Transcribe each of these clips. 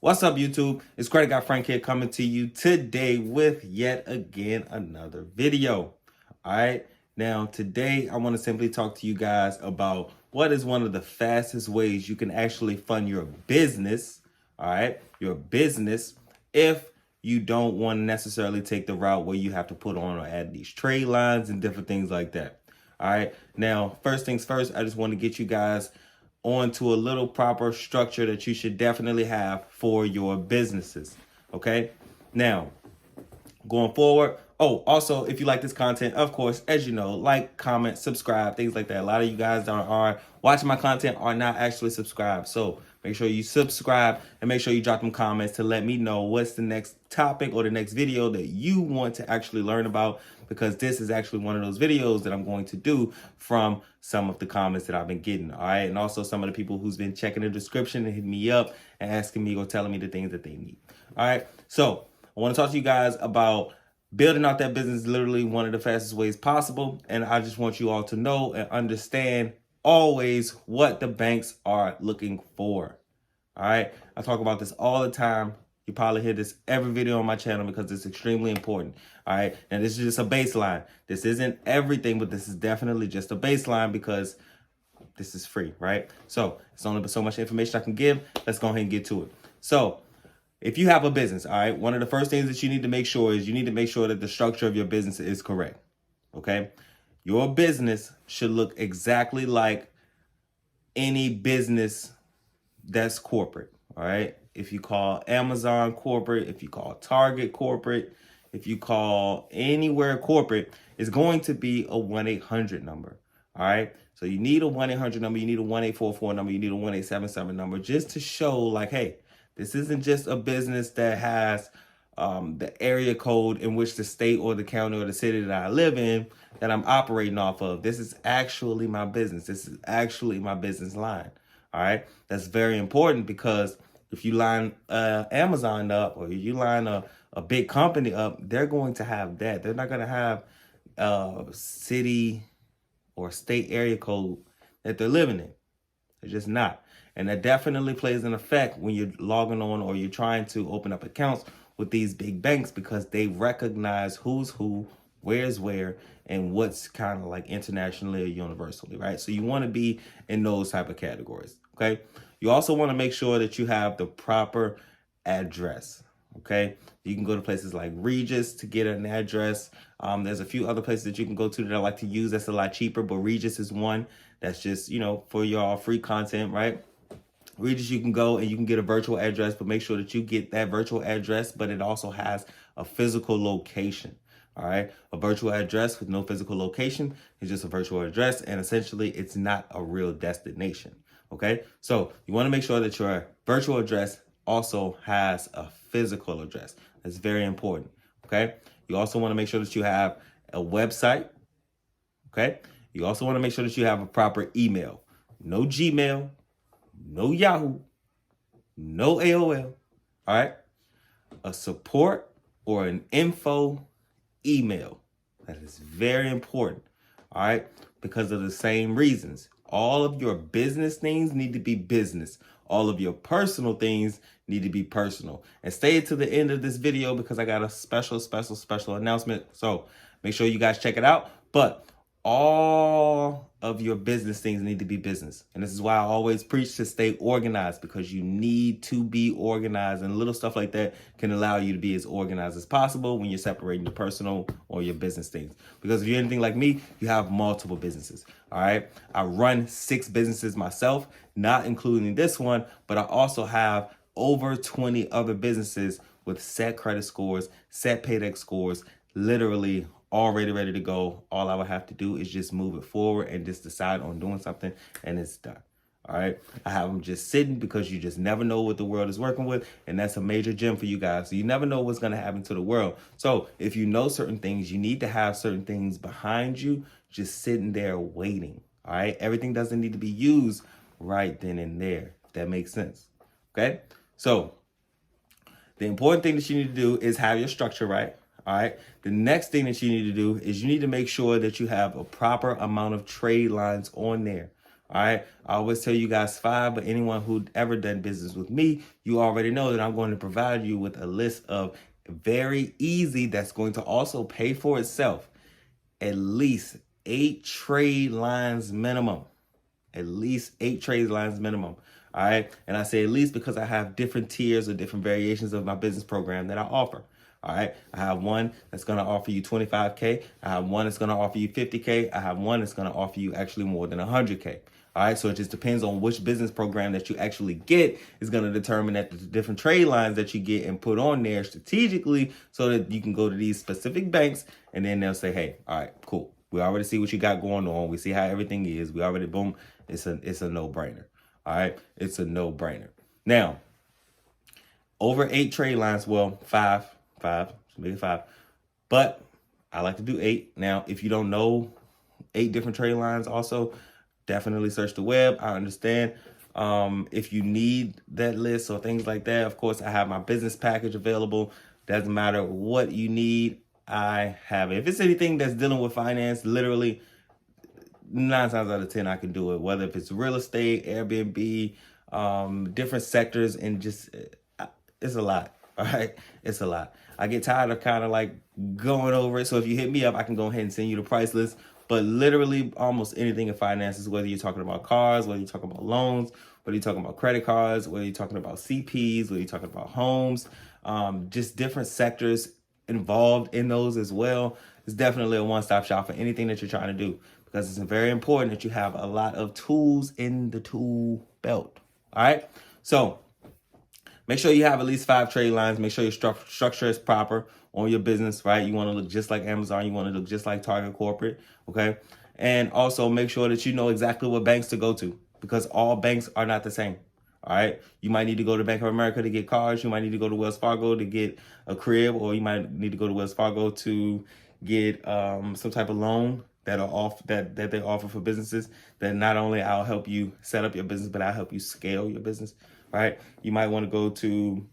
What's up, YouTube? It's Credit Guy Frank here coming to you today with yet again another video. All right. Now, today I want to simply talk to you guys about what is one of the fastest ways you can actually fund your business. All right. Your business, if you don't want to necessarily take the route where you have to put on or add these trade lines and different things like that. All right. Now, first things first, I just want to get you guys onto a little proper structure that you should definitely have for your businesses. Okay. Now, going forward. Oh, also, if you like this content, of course, as you know, like, comment, subscribe, things like that. A lot of you guys that are watching my content are not actually subscribed. So make sure you subscribe and make sure you drop them comments to let me know what's the next topic or the next video that you want to actually learn about, because this is actually one of those videos that I'm going to do from some of the comments that I've been getting. All right. And also some of the people who's been checking the description and hitting me up and asking me or telling me the things that they need. All right. So I want to talk to you guys about building out that business, literally one of the fastest ways possible. And I just want you all to know and understand always what the banks are looking for. All right. I talk about this all the time. You probably hear this every video on my channel because it's extremely important. All right. Now, this is just a baseline. This isn't everything, but this is definitely just a baseline because this is free, right? So it's only so much information I can give. Let's go ahead and get to it. So if you have a business, all right, one of the first things that you need to make sure is you need to make sure that the structure of your business is correct. Okay. Your business should look exactly like any business that's corporate. All right. If you call Amazon corporate, if you call Target corporate, if you call anywhere corporate, it's going to be a 1-800 number. All right. So you need a 1-800 number. You need a 1-844 number. You need a 1-877 number just to show like, hey, this isn't just a business that has the area code in which the state or the county or the city that I live in that I'm operating off of. This is actually my business. This is actually my business line. All right. That's very important because if you line Amazon up or you line a big company up, they're going to have that. They're not going to have city or state area code that they're living in. They're just not. And that definitely plays an effect when you're logging on or you're trying to open up accounts with these big banks, because they recognize who's who, where's where, and what's kind of like internationally or universally, right? So you want to be in those type of categories, okay? You also want to make sure that you have the proper address, okay? You can go to places like Regis to get an address. There's a few other places that you can go to that I like to use that's a lot cheaper, but Regis is one that's just, you know, for your free content, right? Regis, you can go and you can get a virtual address, but make sure that you get that virtual address, but it also has a physical location. All right. A virtual address with no physical location is just a virtual address. And essentially, it's not a real destination. OK, so you want to make sure that your virtual address also has a physical address. That's very important. OK, you also want to make sure that you have a website. OK, you also want to make sure that you have a proper email. No Gmail. No Yahoo, no AOL, all right? A support or an info email. That is very important, all right? Because of the same reasons. All of your business things need to be business. All of your personal things need to be personal. And stay to the end of this video because I got a special announcement. So make sure you guys check it out. But all of your business things need to be business. And this is why I always preach to stay organized, because you need to be organized, and little stuff like that can allow you to be as organized as possible when you're separating the personal or your business things. Because if you're anything like me, you have multiple businesses. All right. I run 6 businesses myself, not including this one, but I also have over 20 other businesses with set credit scores, set paydex scores, literally already ready to go. All I would have to do is just move it forward and just decide on doing something, and it's done. All right. I have them just sitting because you just never know what the world is working with. And that's a major gem for you guys. So you never know what's going to happen to the world. So if you know certain things, you need to have certain things behind you, just sitting there waiting. All right. Everything doesn't need to be used right then and there. If that makes sense. Okay. So the important thing that you need to do is have your structure right. All right. The next thing that you need to do is you need to make sure that you have a proper amount of trade lines on there. All right. I always tell you guys 5, but anyone who ever done business with me, you already know that I'm going to provide you with a list of very easy that's going to also pay for itself. At least 8 trade lines minimum. At least 8 trade lines minimum. All right. And I say at least because I have different tiers or different variations of my business program that I offer. All right. I have one that's going to offer you 25K. I have one that's going to offer you 50K. I have one that's going to offer you actually more than 100K. All right. So it just depends on which business program that you actually get is going to determine that the different trade lines that you get and put on there strategically so that you can go to these specific banks and then they'll say, hey, all right, cool. We already see what you got going on. We see how everything is. We already, boom. It's a no-brainer. All right. It's a no-brainer. Now, over 8 trade lines. Well, five, maybe 5. But I like to do 8. Now, if you don't know 8 different trade lines also, definitely search the web. I understand. If you need that list or things like that, of course, I have my business package available. Doesn't matter what you need, I have it. If it's anything that's dealing with finance, literally 9 times out of 10, I can do it. Whether if it's real estate, Airbnb, different sectors, and just it's a lot. All right, it's a lot. I get tired of kind of like going over it. So if you hit me up, I can go ahead and send you the price list. But literally almost anything in finances, whether you're talking about cars, whether you're talking about loans, whether you're talking about credit cards, whether you're talking about CPs, whether you're talking about homes, just different sectors involved in those as well. It's definitely a one-stop shop for anything that you're trying to do because it's very important that you have a lot of tools in the tool belt. All right. So make sure you have at least 5 trade lines. Make sure your structure is proper on your business, right? You want to look just like Amazon. You want to look just like Target Corporate, okay? And also make sure that you know exactly what banks to go to because all banks are not the same, all right? You might need to go to Bank of America to get cars. You might need to go to Wells Fargo to get a crib, or you might need to go to Wells Fargo to get some type of loan that they offer for businesses that not only I'll help you set up your business, but I'll help you scale your business, right? You might want to go to,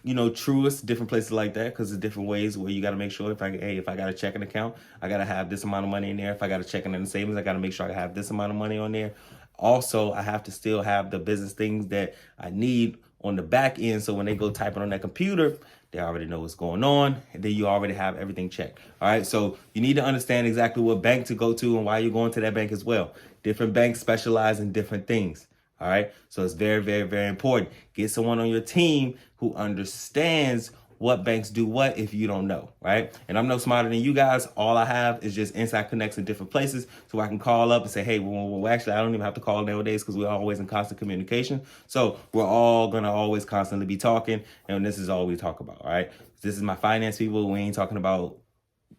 Truist, different places like that, because there's different ways where you got to make sure if I got a checking account, I got to have this amount of money in there. If I got a checking and savings, I got to make sure I have this amount of money on there. Also, I have to still have the business things that I need on the back end. So when they go type it on that computer, they already know what's going on. And then you already have everything checked. All right. So you need to understand exactly what bank to go to and why you're going to that bank as well. Different banks specialize in different things. All right. So it's very, very, very important. Get someone on your team who understands what banks do what if you don't know, right? And I'm no smarter than you guys. All I have is just inside connects in different places so I can call up and say, hey, well, actually, I don't even have to call nowadays because we're always in constant communication. So we're all going to always constantly be talking. And this is all we talk about, all right? This is my finance people. We ain't talking about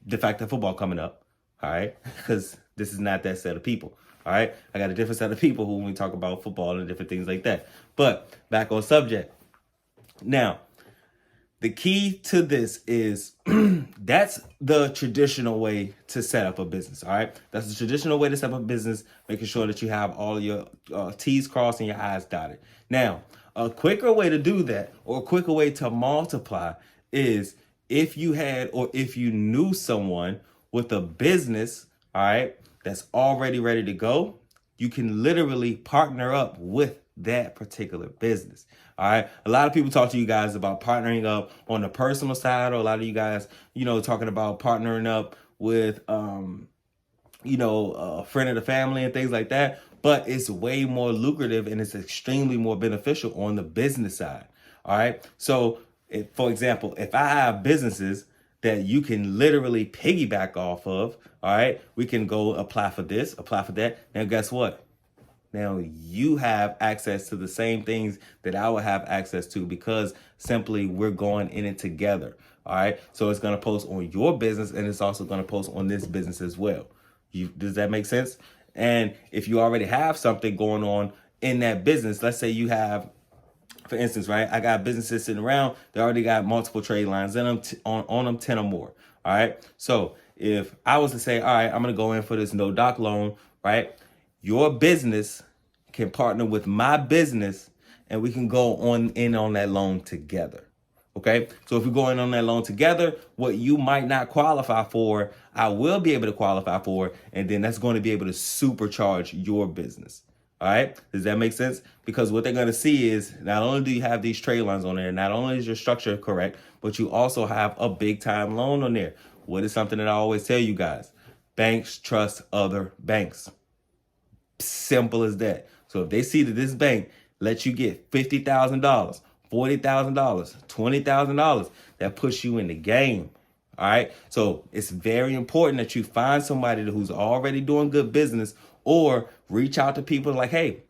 de facto football coming up, all right? Because this is not that set of people. All right. I got a different set of people who when we talk about football and different things like that. But back on subject. Now, the key to this is that's the traditional way to set up a business. All right. That's the traditional way to set up a business, making sure that you have all of your T's crossed and your I's dotted. Now, a quicker way to do that or a quicker way to multiply is if you had or if you knew someone with a business, all right, that's already ready to go, you can literally partner up with that particular business. All right. A lot of people talk to you guys about partnering up on the personal side, or a lot of you guys, talking about partnering up with, a friend of the family and things like that. But it's way more lucrative and it's extremely more beneficial on the business side. All right. So, for example, if I have businesses that you can literally piggyback off of, all right, we can go apply for this, apply for that. Now, guess what? Now you have access to the same things that I would have access to because simply we're going in it together. All right. So it's going to post on your business and it's also going to post on this business as well. Does that make sense? And if you already have something going on in that business, let's say you have, for instance, right, I got businesses sitting around, they already got multiple trade lines in them, on them, 10 or more. All right. So if I was to say, all right, I'm going to go in for this no doc loan, right? Your business can partner with my business and we can go on in on that loan together. Okay, so if we're going on that loan together, what you might not qualify for, I will be able to qualify for, and then that's going to be able to supercharge your business. All right, does that make sense? Because what they're going to see is not only do you have these trade lines on there, not only is your structure correct, but you also have a big time loan on there. What is something that I always tell you guys? Banks trust other banks. Simple as that. So if they see that this bank lets you get $50,000, $40,000, $20,000, that puts you in the game. All right. So it's very important that you find somebody who's already doing good business, or reach out to people like, hey,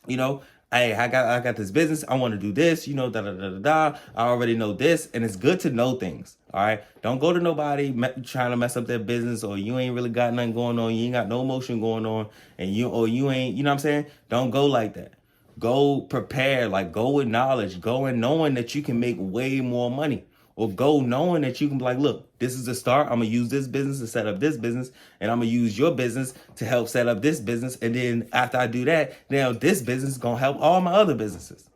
hey, I got this business. I want to do this, da da da da da. I already know this, and it's good to know things. All right, don't go to nobody trying to mess up their business, or you ain't really got nothing going on. You ain't got no motion going on, and you ain't, you know what I'm saying? Don't go like that. Go prepared, like go with knowledge, go in knowing that you can make way more money. Or go knowing that you can be like, look, this is the start. I'm going to use this business to set up this business. And I'm going to use your business to help set up this business. And then after I do that, now this business is going to help all my other businesses.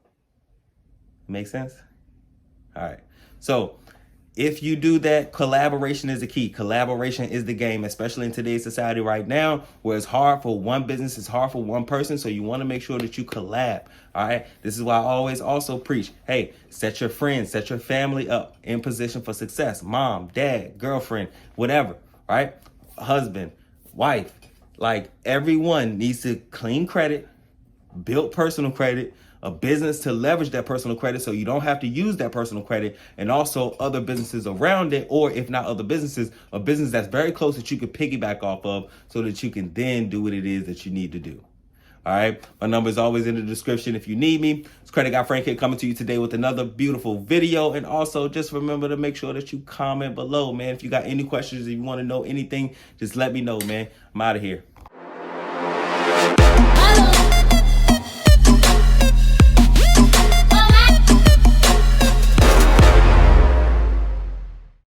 Make sense? All right. So if you do that, collaboration is the key. Collaboration is the game, especially in today's society right now, where it's hard for one business, it's hard for one person. So you want to make sure that you collab. All right. This is why I always also preach, hey, set your friends, set your family up in position for success. Mom, dad, girlfriend, whatever. Right? Husband, wife, like everyone needs to clean credit, build personal credit, a business to leverage that personal credit so you don't have to use that personal credit, and also other businesses around it, or if not other businesses, a business that's very close that you can piggyback off of so that you can then do what it is that you need to do. All right. My number is always in the description if you need me. It's Credit Guy Frank here, coming to you today with another beautiful video. And also just remember to make sure that you comment below, man. If you got any questions, if you want to know anything, just let me know, man. I'm out of here.